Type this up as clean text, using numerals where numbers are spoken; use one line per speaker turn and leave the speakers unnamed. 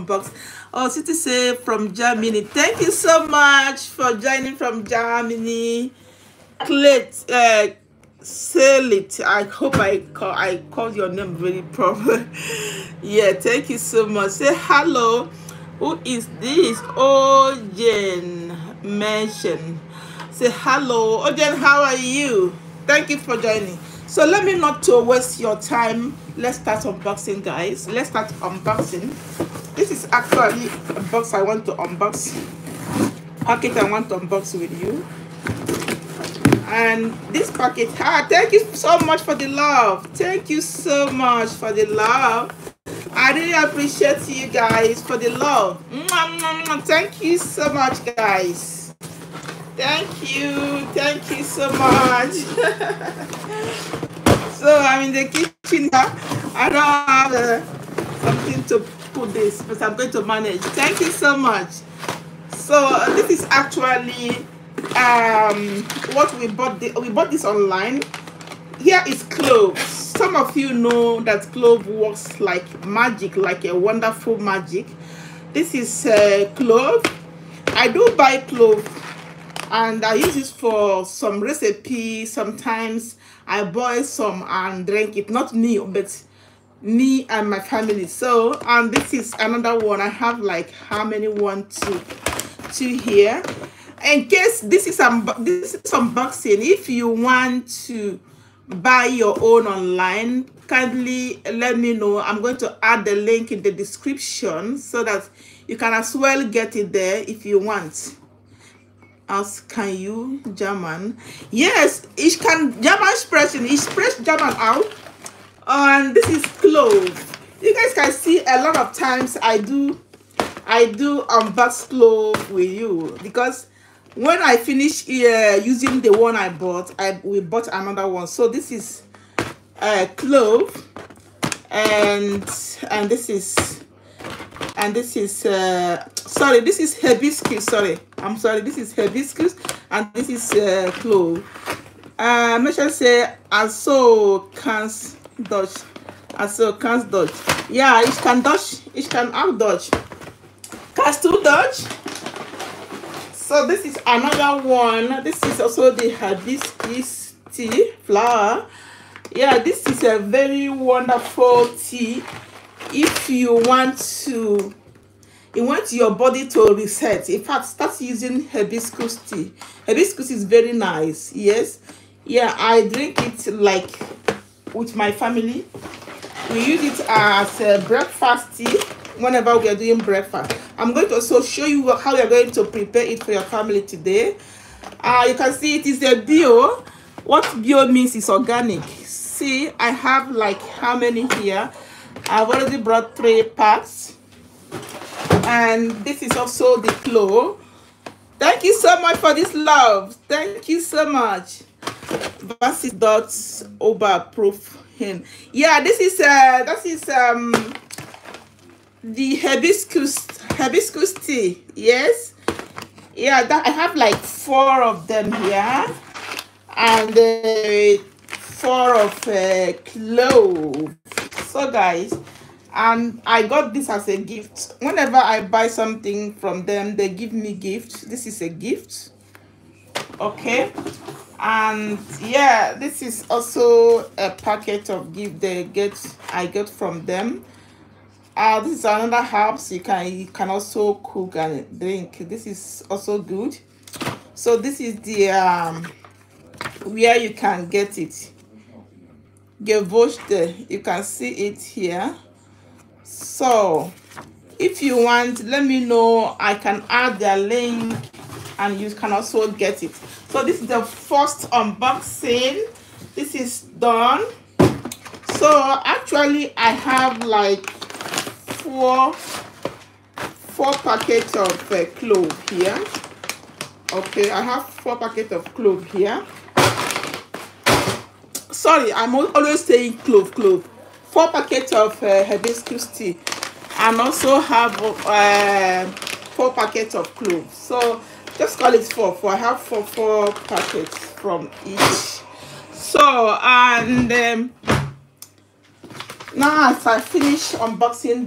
unbox. Oh, City say from Germany. Thank you so much for joining from Germany. Clet, sell it. I hope I called your name very proper. Yeah, thank you so much. Say hello. Who is this? Ojen mention. Say hello. Ojen, how are you? Thank you for joining. So let me not to waste your time. Let's start unboxing, guys. Let's start unboxing. This is actually a box I want to unbox. Packet I want to unbox with you. And this packet, thank you so much for the love. Thank you so much for the love. I really appreciate you guys for the love. Thank you so much, guys. Thank you so much. So I'm in the kitchen now. I don't have something to put this, but I'm going to manage. Thank you so much. So this is actually what we bought. We bought this online. Here is cloves. Some of you know that clove works like magic, like a wonderful magic. This is clove. I do buy clove and I use it for some recipe. Sometimes I boil some and drink it. Not me, but me and my family. So, and this is another one. I have like how many? 1, 2 here. In case this is unboxing, if you want to buy your own online, kindly let me know. I'm going to add the link in the description so that you can as well get it there if you want. Ask, can you German? Yes, ich kann German sprechen. Ich spreche German out. And this is clove. You guys can see a lot of times I do unbox clove with you, because when I finish using the one I bought, we bought another one. So this is clove, and this is sorry, this is hibiscus. Sorry, I'm sorry. This is hibiscus, and this is clove. Michelle say also kannst Deutsch. Also kannst Deutsch. Ja, ich kann Deutsch. Ich kann auch Deutsch. Kannst du Deutsch? So this is another one. This is also the hibiscus tea flower. Yeah, this is a very wonderful tea. If you want your body to reset, in fact, start using hibiscus tea. Hibiscus is very nice. Yes, yeah, I drink it like with my family. We use it as a breakfast tea whenever we are doing breakfast. I'm going to also show you how you're going to prepare it for your family today. You can see it is a bio. What bio means is organic. See, I have like how many here? I've already brought 3 packs. And this is also the clove. Thank you so much for this love. Thank you so much. Versus dots over proof him. Yeah, this is the hibiscus tea. Yes, yeah, that I have like 4 of them here, and 4 of clove. So guys, and I got this as a gift. Whenever I buy something from them, they give me gifts. This is a gift. Okay, and yeah, this is also a packet of gift I get from them. This is another herbs you can also cook and drink. This is also good. So this is the where you can get it. Gewurzte. You can see it here. So if you want, let me know. I can add the link and you can also get it. So this is the first unboxing. This is done. So actually I have like 4 packets of clove here. Okay, I have 4 packets of clove here. Sorry, I'm always saying clove. 4 packets of hibiscus tea, and also have 4 packets of clove. So just call it 4. I have 4 packets from each. So and now as I finish unboxing